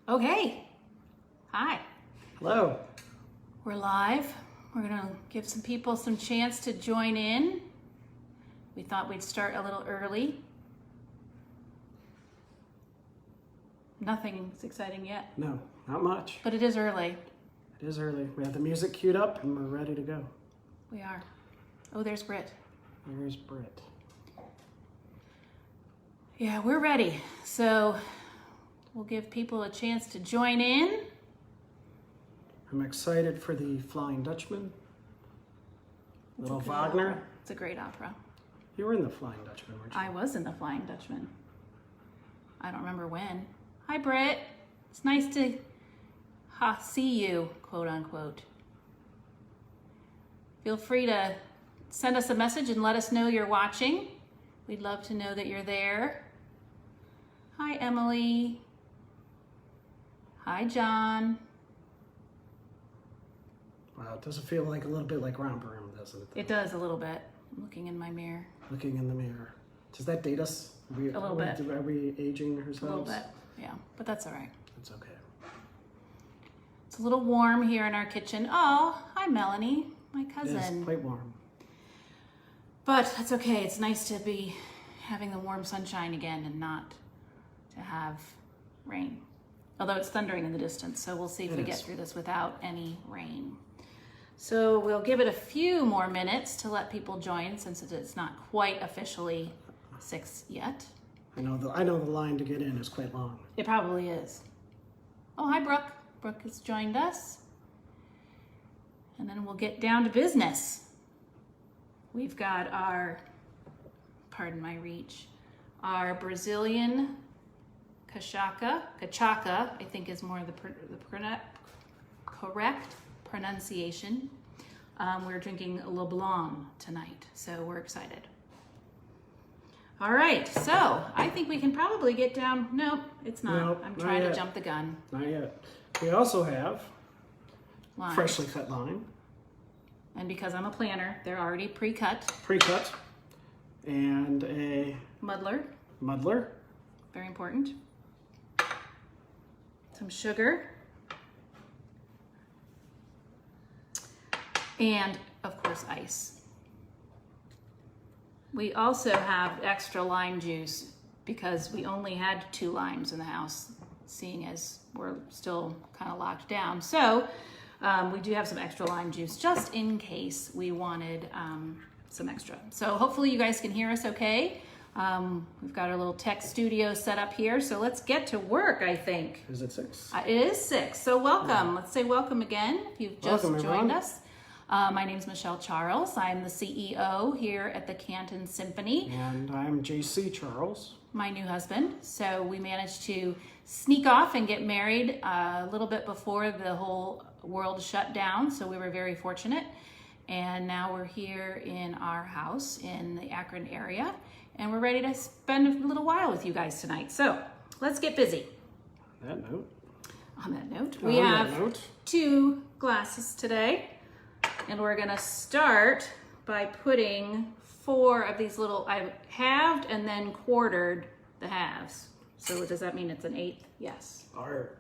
Okay. Hi. Hello. We're live. We're gonna give some people some chance to join in. We thought we'd start a little early. Nothing's exciting yet. No, not much. But it is early. It is early. We have the music queued up and we're ready to go. We are. Oh, there's Britt. There's Britt. Yeah, we're ready. So we'll give people a chance to join in. I'm excited for the Flying Dutchman. Little It's a good Wagner. opera. It's a great opera. You were in the Flying Dutchman, weren't you? I was in the Flying Dutchman. I don't remember when. Hi, Britt. It's nice to see you, quote unquote. Feel free to send us a message and let us know you're watching. We'd love to know that you're there. Hi, Emily. Hi, John. Wow, it doesn't feel like a little bit like romper room, does it? It does a little bit. I'm looking in my mirror. Looking in the mirror. Does that date us? A little bit. Are we aging ourselves? A little bit, yeah, but that's all right. It's okay. It's a little warm here in our kitchen. Oh, hi, Melanie, my cousin. It is quite warm. But that's okay. It's nice to be having the warm sunshine again and not to have rain. Although it's thundering in the distance, so we'll see if we get through this without any rain. So we'll give it a few more minutes to let people join since it's not quite officially 6 yet. I know the line to get in is quite long. It probably is. Oh, hi, Brooke. Brooke has joined us. And then we'll get down to business. We've got our, pardon my reach, our Brazilian Cachaca. Cachaca, I think, is more the correct pronunciation. We're drinking Le Blanc tonight, so we're excited. All right, so I think we can probably get down. Nope, it's not. Nope, I'm not trying to yet. jump the gun. Not yet. We also have Lime. freshly cut lime, And because I'm a planner, they're already pre-cut. pre-cut, and a Muddler, muddler. very important. Some sugar. And of course, ice. We also have extra lime juice because we only had 2 limes in the house, seeing as we're still kind of locked down. So we do have some extra lime juice just in case we wanted some extra. So hopefully you guys can hear us okay. We've got our little tech studio set up here. So let's get to work, I think. Is it 6? It is 6. So welcome. Yeah. Let's say welcome again if you've just joined us. My name is Michelle Charles. I'm the CEO here at the Canton Symphony. And I'm JC Charles. My new husband. So we managed to sneak off and get married a little bit before the whole world shut down. So we were very fortunate. And now we're here in our house in the Akron area. And we're ready to spend a little while with you guys tonight. So let's get busy. On that note, we have 2 glasses today. And we're gonna start by putting 4 of these little, I've halved and then quartered the halves. So does that mean it's an 1/8? Yes. Arr.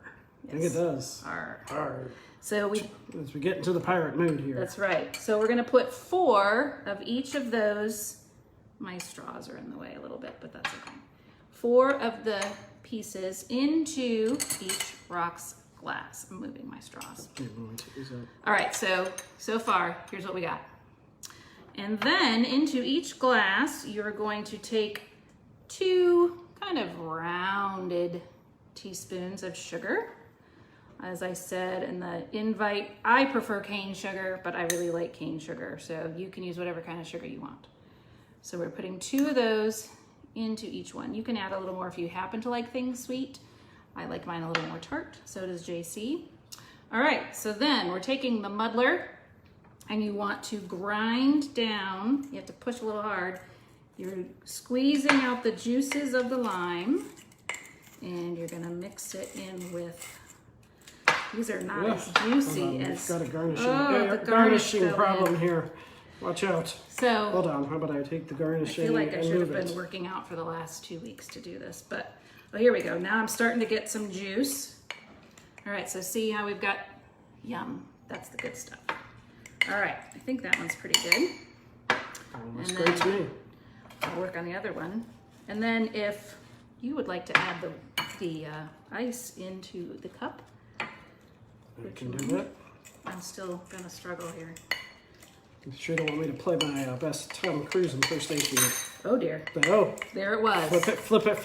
Yes. I think it does. Arr. Arr. So as we get into the pirate mood here. That's right. So we're gonna put 4 of each of those. My straws are in the way a little bit, but that's okay. 4 of the pieces into each rocks glass. I'm moving my straws. All right, so far, here's what we got. And then into each glass, you're going to take 2 kind of rounded teaspoons of sugar. As I said in the invite, I prefer cane sugar, but I really like cane sugar, so you can use whatever kind of sugar you want. So we're putting 2 of those into each one. You can add a little more if you happen to like things sweet. I like mine a little more tart, so does JC. All right, so then we're taking the muddler and you want to grind down, you have to push a little hard. You're squeezing out the juices of the lime and you're gonna mix it in with, these are not as juicy as, got a garnishing, the garnishing problem here. Watch out. So hold on, how about I take the garnishing I feel like I should have it. been working out for the last 2 weeks to do this, but oh, here we go. Now I'm starting to get some juice. All right, so see how we've got, yum, that's the good stuff. All right, I think that one's pretty good. That's great to me. I'll work on the other one. And then if you would like to add the ice into the cup, I can do that. I'm still gonna struggle here. You sure don't want me to play my best Tom Cruise impersonation? Oh dear. Oh, There it was. flip the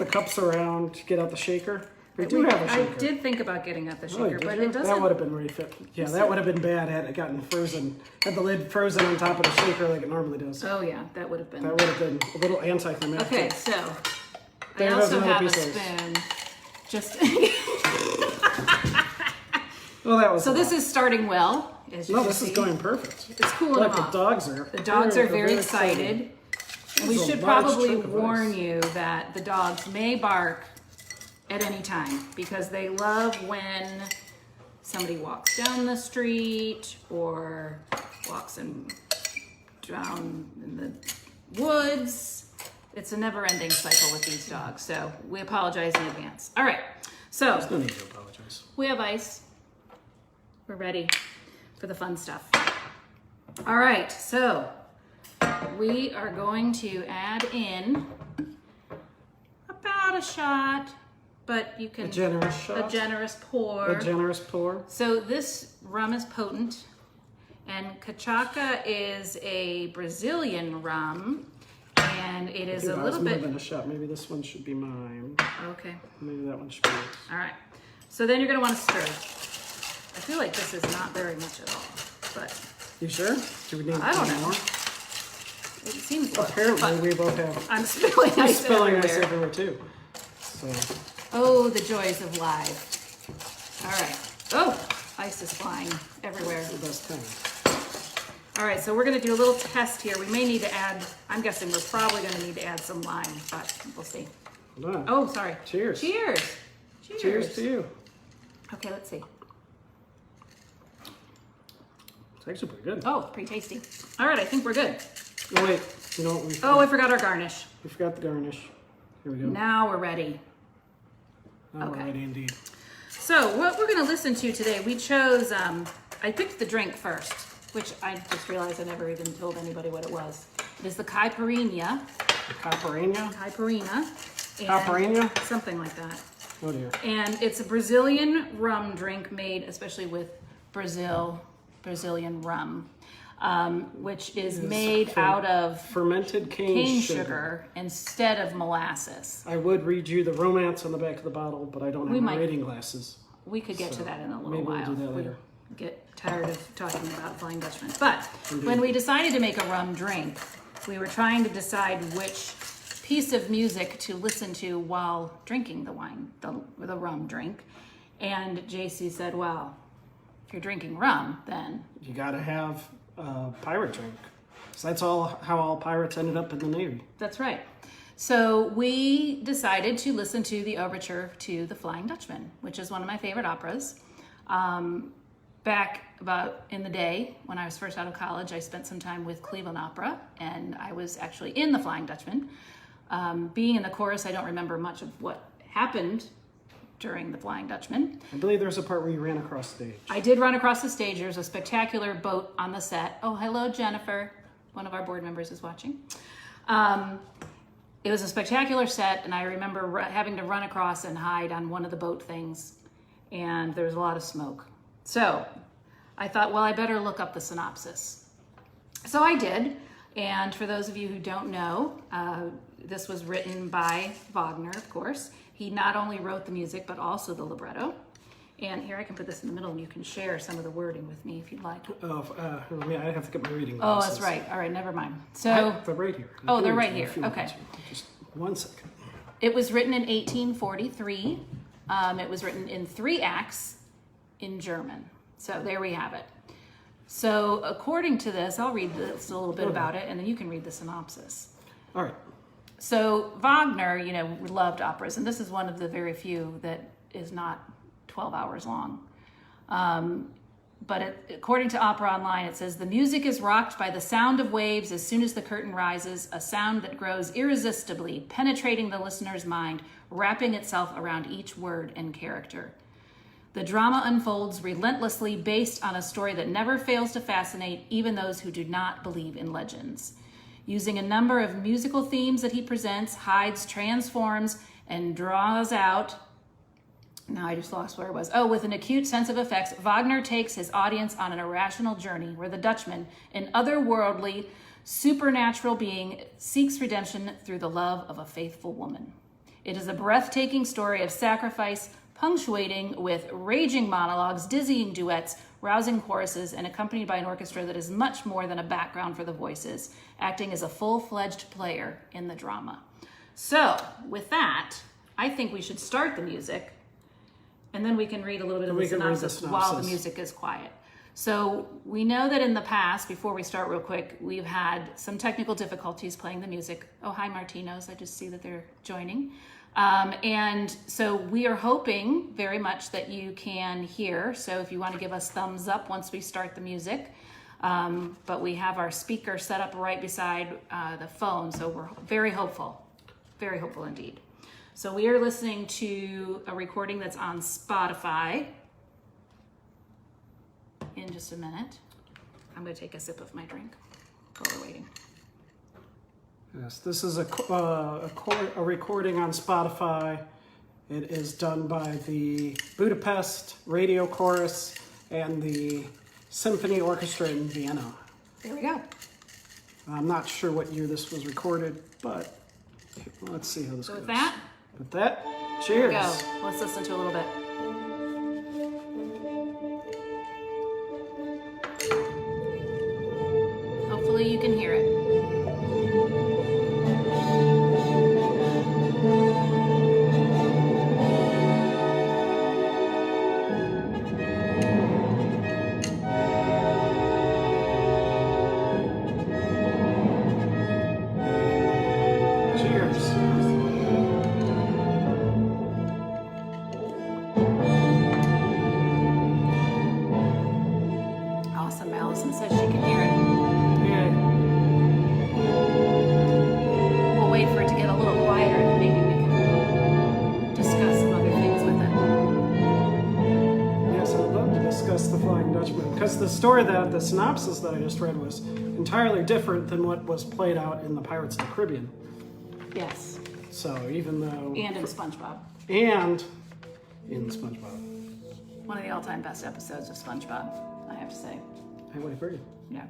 cups around, get out the shaker. We do have a shaker. I did think about getting out the Oh, shaker, did but you? it doesn't. That would have been really fit. Yeah, that would have been bad had it gotten frozen. Had the lid frozen on top of the shaker like it normally does. Oh yeah, that would have been. That would have been a little anticlimactic. Okay, so There I goes also another have a piece of spoon. Just Well, that was. so this is starting well. As you No, can this is see. going perfect. It's cooling Look, them the off. dogs are. The dogs are very excited. excited. And we This is a should large probably chunk of warn ice. you that the dogs may bark at any time because they love when somebody walks down the street or walks down in the woods. It's a never-ending cycle with these dogs, so we apologize in advance. All right, so There's no need to apologize. we have ice. We're ready for the fun stuff. All right, so we are going to add in about a shot, but you can A generous shot. a generous pour. A generous pour. So this rum is potent, and Cachaca is a Brazilian rum, and it is Dude, a that little was more bit. than a shot. Maybe this one should be mine. Okay. Maybe that one should be yours. All right. So then you're going to want to stir. I feel like this is not very much at all, but You sure? Do we need I don't know. more? it seems low. Apparently, But we both have. I'm spilling I'm ice spilling ice everywhere. everywhere too. So Oh, the joys of live. All right. Oh, ice is flying everywhere. it's the best thing. All right, so we're going to do a little test here. We may need to add, I'm guessing we're probably going to need to add some lime, but we'll see. Hold on. Oh, sorry. Cheers. Cheers. Cheers to you. Okay, let's see. It's actually pretty good. Oh, pretty tasty. All right, I think we're good. Oh wait, you know what? Oh, I forgot our garnish. We forgot the garnish. Here we go. Now we're ready. Now okay. we're ready indeed. So what we're going to listen to today, we chose, I picked the drink first, which I just realized I never even told anybody what it was. It is the Caipirinha. Caipirinha? Caipirinha. and Caipirinha? Something like that. Oh dear. And it's a Brazilian rum drink made especially with Brazilian rum, which is made out of Fermented cane sugar instead of molasses. I would read you the romance on the back of the bottle, but I don't have my reading glasses. We could get to that in a little maybe while. we'll do that We later. get tired of talking about Flying Dutchman. But when we decided to make a rum drink, we were trying to decide which piece of music to listen to while drinking the wine, the rum drink. And JC said, well, if you're drinking rum, then You gotta have a pirate drink. So that's how all pirates ended up in the Navy. that's right. So we decided to listen to the Overture to the Flying Dutchman, which is one of my favorite operas. Back about in the day when I was first out of college, I spent some time with Cleveland Opera, and I was actually in the Flying Dutchman. Being in the chorus, I don't remember much of what happened during the Flying Dutchman. I believe there's a part where you ran across stage. I did run across the stage. There's a spectacular boat on the set. Oh, hello, Jennifer. One of our board members is watching. It was a spectacular set, and I remember having to run across and hide on one of the boat things, and there was a lot of smoke. So I thought, well, I better look up the synopsis. So I did, and for those of you who don't know, this was written by Wagner, of course. He not only wrote the music, but also the libretto. And here I can put this in the middle, and you can share some of the wording with me if you'd like. I have to get my reading Oh, glasses. that's right. All right, never mind. So They're right here. Oh, they're Give right me a here. few Okay. minutes. Just 1 second. it was written in 1843. It was written in 3 acts in German. So there we have it. So according to this, I'll read this a little bit about it, and then you can read the synopsis. All right. So Wagner, loved operas, and this is one of the very few that is not 12 hours long. but according to Opera Online, it says, the music is rocked by the sound of waves as soon as the curtain rises, a sound that grows irresistibly, penetrating the listener's mind, wrapping itself around each word and character. The drama unfolds relentlessly based on a story that never fails to fascinate even those who do not believe in legends. Using a number of musical themes that he presents, hides, transforms, and draws out. Now I just lost where it was. Oh, with an acute sense of effects, Wagner takes his audience on an irrational journey where the Dutchman, an otherworldly, supernatural being, seeks redemption through the love of a faithful woman. It is a breathtaking story of sacrifice, punctuating with raging monologues, dizzying duets, rousing choruses, and accompanied by an orchestra that is much more than a background for the voices, acting as a full-fledged player in the drama. So, with that, I think we should start the music, and then we can read a little bit of the synopsis while the music is quiet. So we know that in the past, before we start real quick, we've had some technical difficulties playing the music. Oh, hi, Martinos. I just see that they're joining. And so we are hoping very much that you can hear. So if you want to give us thumbs up once we start the music. But we have our speaker set up right beside the phone. So we're very hopeful indeed. So we are listening to a recording that's on Spotify. In just a minute. I'm going to take a sip of my drink while we're waiting. Yes, this is a recording on Spotify. It is done by the Budapest Radio Chorus and the Symphony Orchestra in Vienna. There we go. I'm not sure what year this was recorded, but let's see how this goes. With that, cheers. Here we go. Let's listen to a little bit. Hopefully you can hear it. The synopsis that I just read was entirely different than what was played out in the Pirates of the Caribbean. Yes. So even though... And in SpongeBob. And in SpongeBob. One of the all-time best episodes of SpongeBob, I have to say. I would agree. Yeah.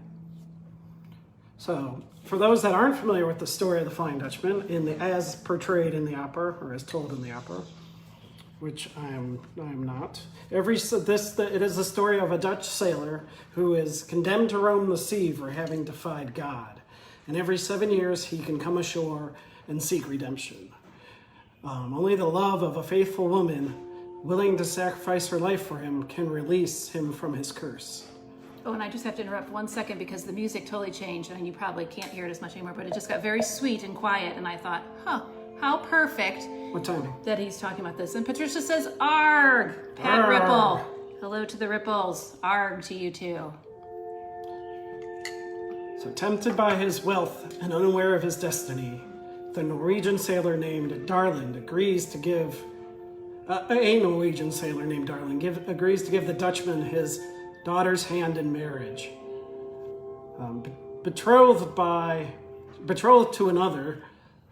So, for those that aren't familiar with the story of the Flying Dutchman, as portrayed in the opera, or as told in the opera, which I am not. It is the story of a Dutch sailor who is condemned to roam the sea for having defied God. And every 7 years he can come ashore and seek redemption. Only the love of a faithful woman willing to sacrifice her life for him can release him from his curse. Oh, and I just have to interrupt 1 second because the music totally changed and you probably can't hear it as much anymore, but it just got very sweet and quiet and I thought, how perfect. What timing? That he's talking about this. And Patricia says, "Arg, Pat Arg. Ripple." Hello to the Ripples. Arg to you too. So tempted by his wealth and unaware of his destiny, the Norwegian sailor named Darland agrees to give agrees to give the Dutchman his daughter's hand in marriage. Betrothed to another,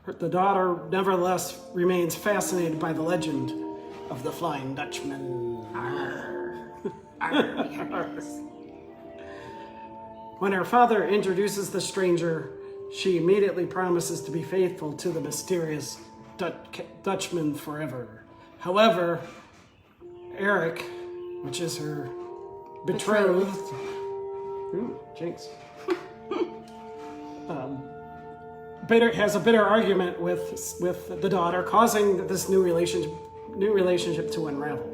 the daughter nevertheless remains fascinated by the legend of the Flying Dutchman. Arr. Arr. When her father introduces the stranger, she immediately promises to be faithful to the mysterious Dutchman forever. However, Eric, which is her betrothed. Ooh, jinx. Has a bitter argument with the daughter, causing this new relationship to unravel.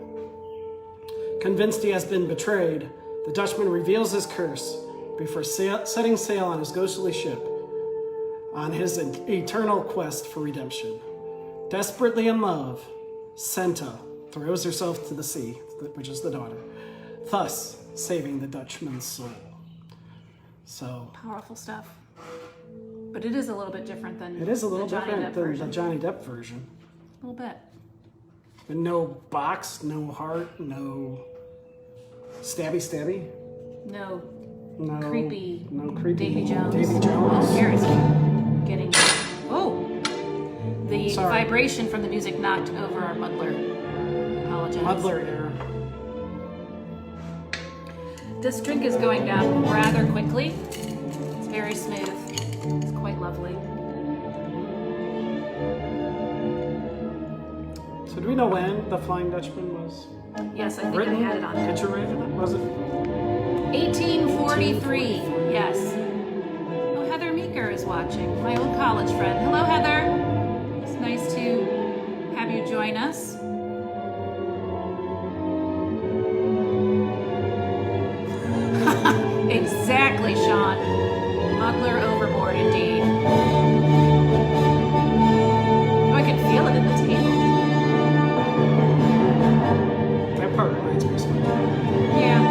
Convinced he has been betrayed, the Dutchman reveals his curse before setting sail on his ghostly ship on his eternal quest for redemption. Desperately in love, Senta throws herself to the sea, which is the daughter. Thus, saving the Dutchman's soul. So Powerful stuff. But it is a little bit different than it is a little the Johnny different Depp than version. the Johnny Depp version. A little bit. And no box, no heart, no stabby. No No creepy Davy Jones. Davy Jones. Oh, here is getting. Oh! The Sorry. vibration from the music knocked over our muddler. Apologize. Muddler error. This drink is going down rather quickly. It's very smooth. It's quite lovely. So do we know when the Flying Dutchman was Yes, I think written? I had it on there. Picture-rated? Was it? 1843, yes. Oh, Heather Meeker is watching, my old college friend. Hello, Heather. It's nice to have you join us. Exactly, Sean. Muddler overboard, indeed. Oh, I can feel it in the table. That part reminds me of something. Yeah, I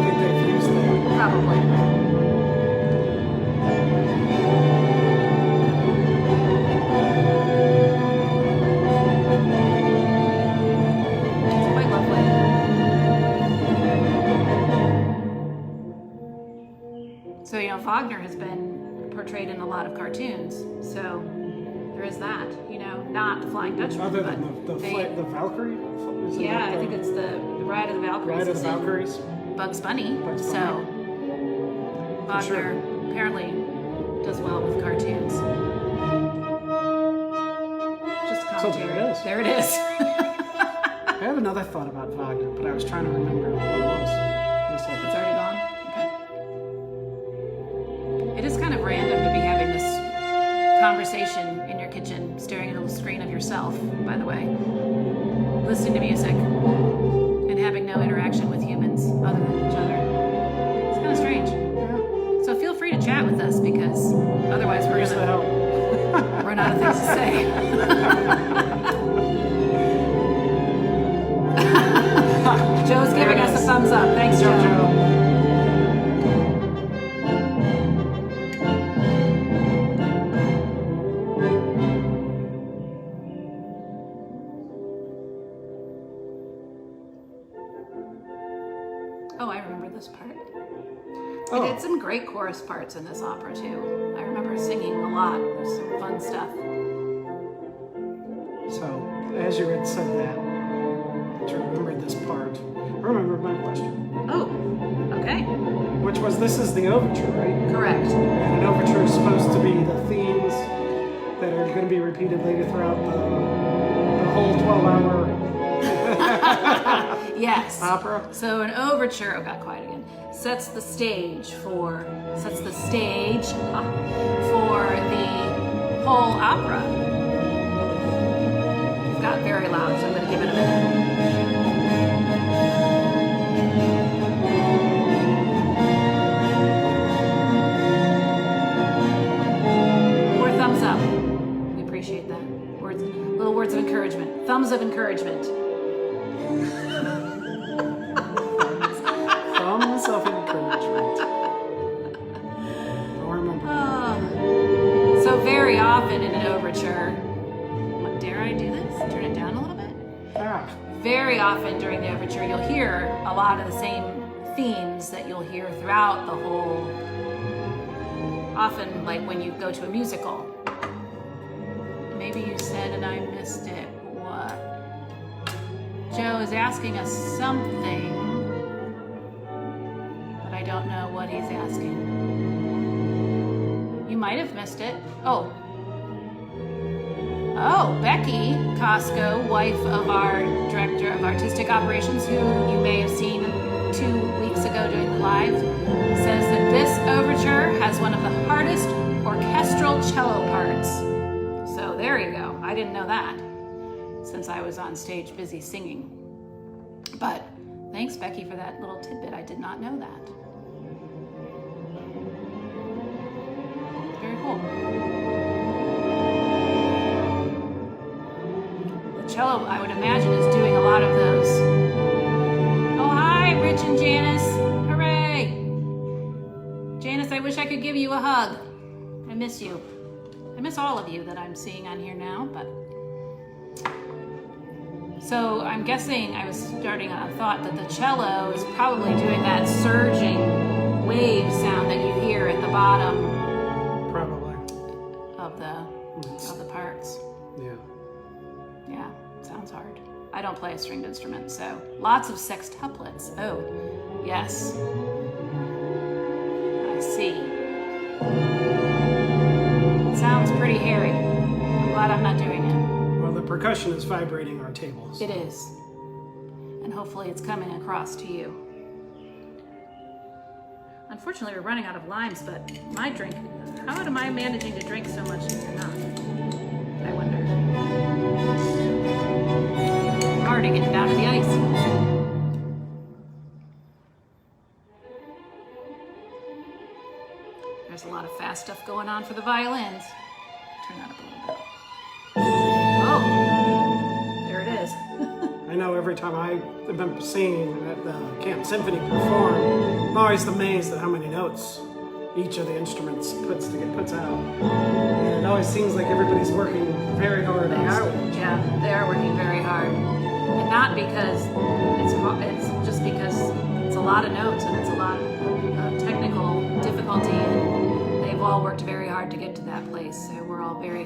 think they've used that. probably. It's quite lovely. So, Wagner has been portrayed in a lot of cartoons, so there is that, not Flying Dutchman, Other but than the they- Valkyrie? Is it yeah, like I think it's the Ride of the Valkyries. Ride of is the in Valkyries. Bugs Bunny. Bugs So Bunny. Wagner sure. apparently does well with cartoons. Just So commentary. there it is. There it is. I have another thought about Wagner, but I was trying to remember what it was. It's already gone? Okay. It is kind of random to be having this conversation in your kitchen, staring at a little screen of yourself, by the way, listening to music, and having no interaction with humans other than each other. It's kind of strange. So feel free to chat with us, because otherwise we're Where's the going hell? to run out of things to say. Joe's giving us a thumbs up. Thanks, Joe. Oh, I remember this part. Oh. It had some great chorus parts in this opera too. I remember singing a lot. There's some fun stuff. So, as you had said that, to remember this part, I remembered my question, Oh, okay. which was this is the overture, right? Correct. And an overture is supposed to be the themes that are going to be repeated later throughout the whole 12-hour Yes. opera. So an overture, oh, got quiet again, sets the stage for the whole opera. It got very loud, so I'm going to give it a minute. More thumbs up. We appreciate that. Little words of encouragement. Thumbs of encouragement. Thumbs of encouragement. Don't remember. So very often in an overture, dare I do this? Turn it down a little bit? Ah, Very often during the overture, you'll hear a lot of the same themes that you'll hear throughout the whole, often like when you go to a musical. Maybe you said and I missed it. What? Joe is asking us something, but I don't know what he's asking. You might have missed it. Oh, Becky Costco, wife of our director of artistic operations, who you may have seen 2 weeks ago doing the live, says that this overture has one of the hardest orchestral cello parts. So there you go. I didn't know that, since I was on stage busy singing. But thanks, Becky, for that little tidbit. I did not know that. Very cool. The cello, I would imagine, is doing a lot of those. Oh, hi, Rich and Janice. wish I could give you a hug. I miss you. I miss all of you that I'm seeing on here now, but. So I'm guessing, I was starting on a thought that the cello is probably doing that surging wave sound that you hear at the bottom. Probably. Of the parts. Yeah. Yeah, sounds hard. I don't play a stringed instrument, so lots of sextuplets. Oh, yes. I see. Sounds pretty hairy. I'm glad I'm not doing it. Well, the percussion is vibrating our tables. It is. And hopefully it's coming across to you. Unfortunately, we're running out of limes, but my drink, how am I managing to drink so much and you're not? I wonder. Already getting down to the ice. There's a lot of fast stuff going on for the violins. Turn that up a little bit. Oh, there it is. I know every time I remember seeing at the Camp Symphony perform, I'm always amazed at how many notes each of the instruments puts out. And it always seems like everybody's working very hard on stage. Yeah, they are working very hard. And not because it's just because it's a lot of notes and it's a lot of technical difficulty, and they've all worked very hard to get to that place. So we're all very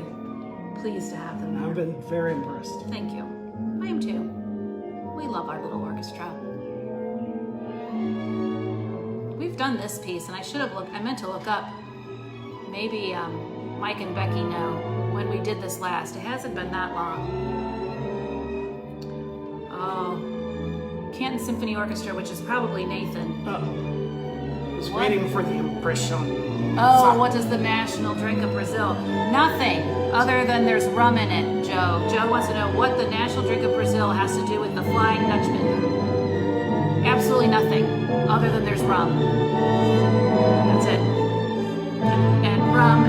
pleased to have them there. I've been very impressed. Thank you. I am too. We love our little orchestra. We've done this piece, and I meant to look up. Maybe Mike and Becky know when we did this last. It hasn't been that long. Oh, Canton Symphony Orchestra, which is probably Nathan. Uh-oh. Just waiting for the impression. Oh, what does the national drink of Brazil? Nothing other than there's rum in it, Joe. Joe wants to know what the national drink of Brazil has to do with the Flying Dutchman. Absolutely nothing other than there's rum. That's it. And rum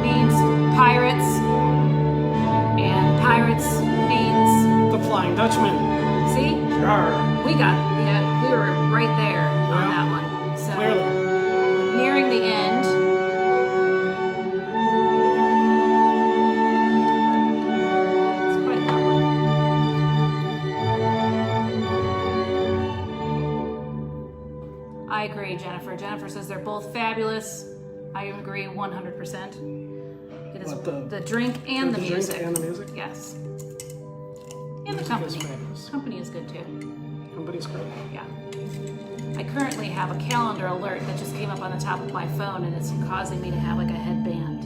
means pirates, and pirates means The Flying Dutchman. see? Arr. We were right there on that one. So Clearly. nearing the end. It's quite that one. I agree, Jennifer. Jennifer says they're both fabulous. I agree 100%. It is What, the drink and the drink music. and the music? Yes. And the Music is company. fabulous. Company is good too. Company's great. Yeah. I currently have a calendar alert that just came up on the top of my phone, and it's causing me to have like a headband.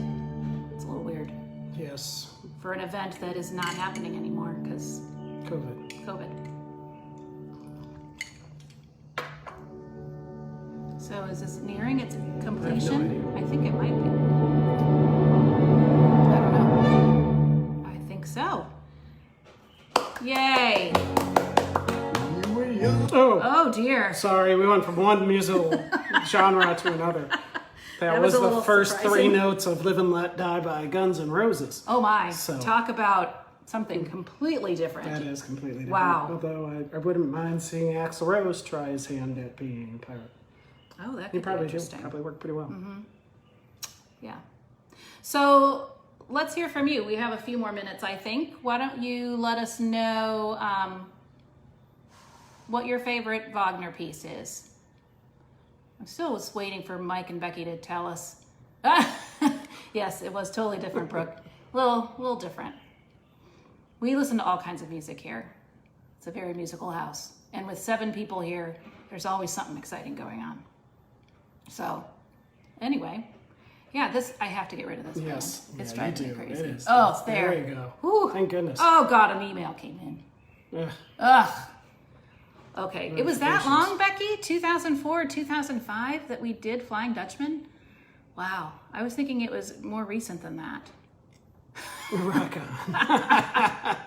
It's a little weird Yes. for an event that is not happening anymore because COVID. So is this nearing its completion? I have no idea. I think it might be. I don't know. I think so. Yay! Oh, Oh dear. sorry. We went from one musical genre to another. That was was a the little first surprising. 3 notes of Live and Let Die by Guns N' Roses. Oh my. So- Talk about something completely different. That is completely different. Wow. Although I wouldn't mind seeing Axl Rose try his hand at being a pirate. Oh, that He could be probably interesting. probably worked pretty well. Yeah. So let's hear from you. We have a few more minutes, I think. Why don't you let us know what your favorite Wagner piece is? I'm still just waiting for Mike and Becky to tell us. Yes, it was totally different, Brooke. Little different. We listen to all kinds of music here. It's a very musical house. And with 7 people here, there's always something exciting going on. So, anyway, yeah, I have to get rid of this. Yes. band. It's Yeah, driving you me do. crazy. It is. Oh, it's there. There you go. Whew. Thank goodness. Oh God, an email came in. Ugh. Ugh. Okay, it was that Notifications. long, Becky? 2004, 2005 that we did Flying Dutchman? Wow, I was thinking it was more recent than that. Rock on.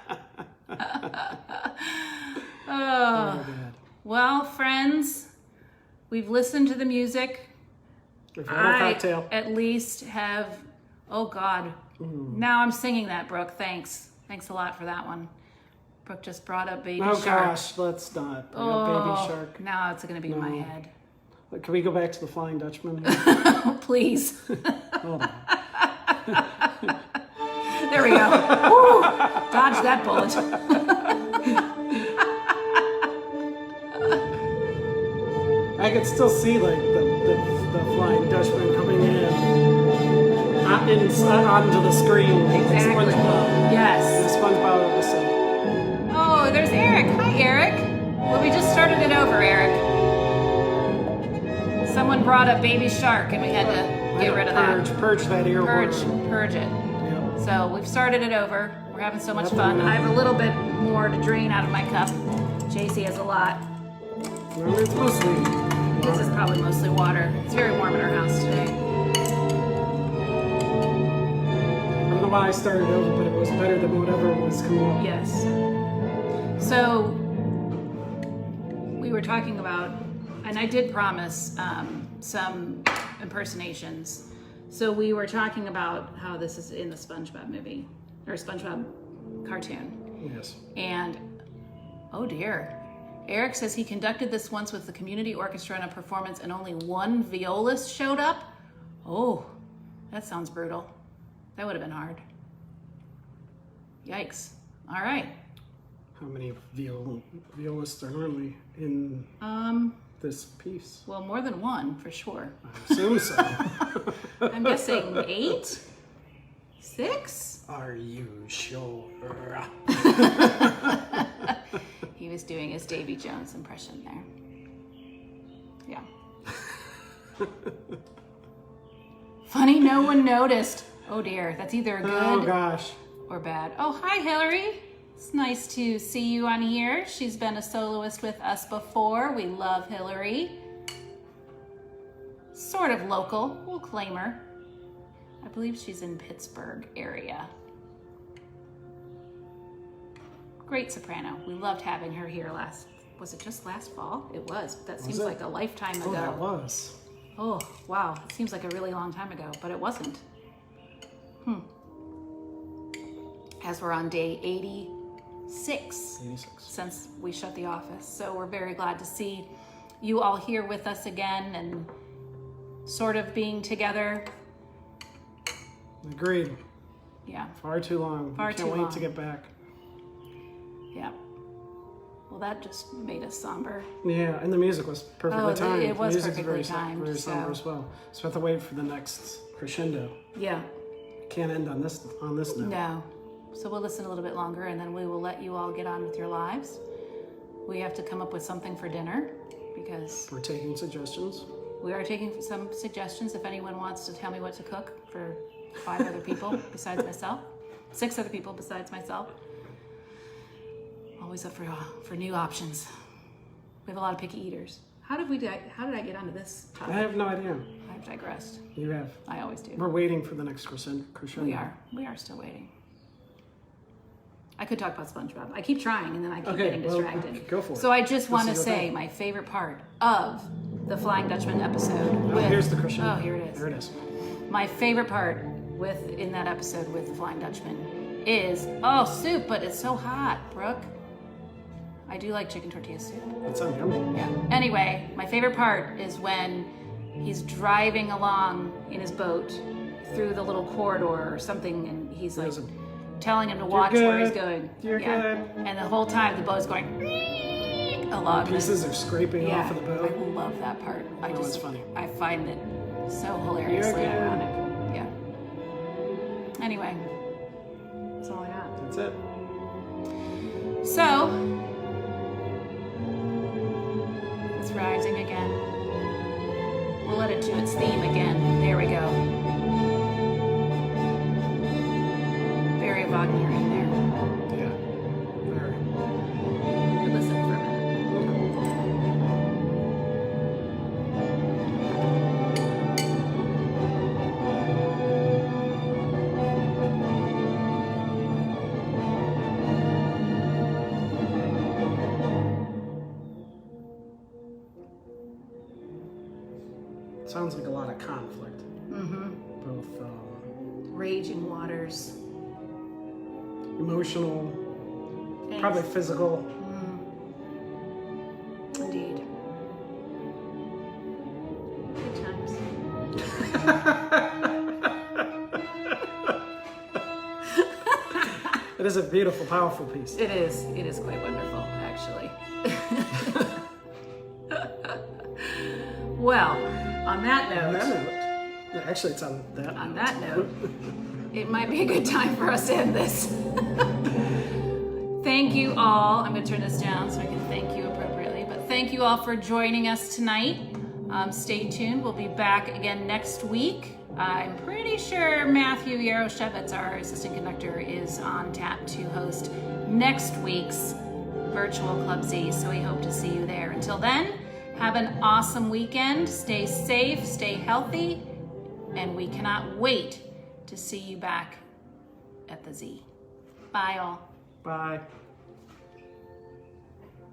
Oh, Oh, God. well, friends, we've listened to the music. We've had a cocktail. At least have, oh God. Now I'm singing that, Brooke. Thanks a lot for that one. Brooke just brought up Baby Oh Shark. gosh, let's not bring up Baby Shark. Now it's going to be in my No. head. Can we go back to the Flying Dutchman here? Please. Hold on. There we go. Woo! Dodge that bullet. I could still see like the Flying Dutchman coming onto the screen. Exactly. Yes. The SpongeBob episode. Oh, there's Eric. Hi, Eric. Well, we just started it over, Eric. Someone brought a baby shark, and we had to get rid of that. Purge that earworm. Purge it. Yep. So we've started it over. We're having so much fun. I have a little bit more to drain out of my cup. JC has a lot. Well, it's mostly. This is probably mostly water. It's very warm in our house today. I don't know why I started over, but it was better than whatever was coming up. Yes. So we were talking about, and I did promise some impersonations. So we were talking about how this is in the SpongeBob movie, or SpongeBob cartoon. Yes. And, oh dear. Eric says he conducted this once with the community orchestra in a performance and only one violist showed up. Oh, that sounds brutal. That would have been hard. Yikes. All right. How many violists are normally in this piece? Well, more than one for sure. I assume so. I'm guessing 8? 6? Are you sure? He was doing his Davy Jones impression there. Yeah. Funny no one noticed. Oh dear, that's either good or bad. Oh, hi Hillary. It's nice to see you on here. She's been a soloist with us before. We love Hillary. Sort of local, we'll claim her. I believe she's in Pittsburgh area. Great soprano. We loved having her here was it just last fall? It was. That seems like a lifetime ago. Oh, that was. Oh, wow. It seems like a really long time ago, but it wasn't. As we're on day 86 since we shut the office. So we're very glad to see you all here with us again and sort of being together. Agreed. Yeah. Far too long. Can't wait to get back. Yeah. Well, that just made us somber. Yeah, and the music was perfectly timed. It was the music's perfectly timed. very somber as well. So we have to wait for the next crescendo. Yeah. Can't end on this note. No. So we'll listen a little bit longer, and then we will let you all get on with your lives. We have to come up with something for dinner because we're taking suggestions. We are taking some suggestions. If anyone wants to tell me what to cook for 5 other people besides myself, 6 other people besides myself. Always up for new options. We have a lot of picky eaters. How did I get onto this topic? I have no idea. I've digressed. You have. I always do. We're waiting for the next crescendo. We are still waiting. I could talk about SpongeBob. I keep trying and then I keep getting distracted. Go for it. So I just want to say my favorite part of the Flying Dutchman episode. Here's the crescendo. Oh, here it is. There it is. My favorite part in that episode with the Flying Dutchman is soup, but it's so hot, Brooke. I do like chicken tortilla soup. That sounds yummy. Yeah. Anyway, my favorite part is when he's driving along in his boat through the little corridor or something, and he's like telling him to watch where he's going. You're good. And the whole time the boat's going along. Pieces are scraping off of the boat. I love that part. It's funny. I find it so hilariously ironic. Yeah. Anyway, that's all I got. That's it. So, it's rising again. We'll let it do its theme again. There we go. Very Wagnerian there. Yeah. Very. Could listen for a minute. Sounds like a lot of conflict. Mm-hmm. Both Raging waters. emotional, probably physical. Indeed. is a beautiful, powerful piece. It is quite wonderful, actually. Well, on that note, actually it's on that on that note, it might be a good time for us to end this. Thank you all. I'm going to turn this down so I can thank you appropriately, but thank you all for joining us tonight. Stay tuned. We'll be back again next week. I'm pretty sure Matthew Yaroshevitz, our assistant conductor, is on tap to host next week's virtual Club Z, so we hope to see you there. Until then, have an awesome weekend. Stay safe, stay healthy, and we cannot wait to see you back at the Z. Bye all. Bye.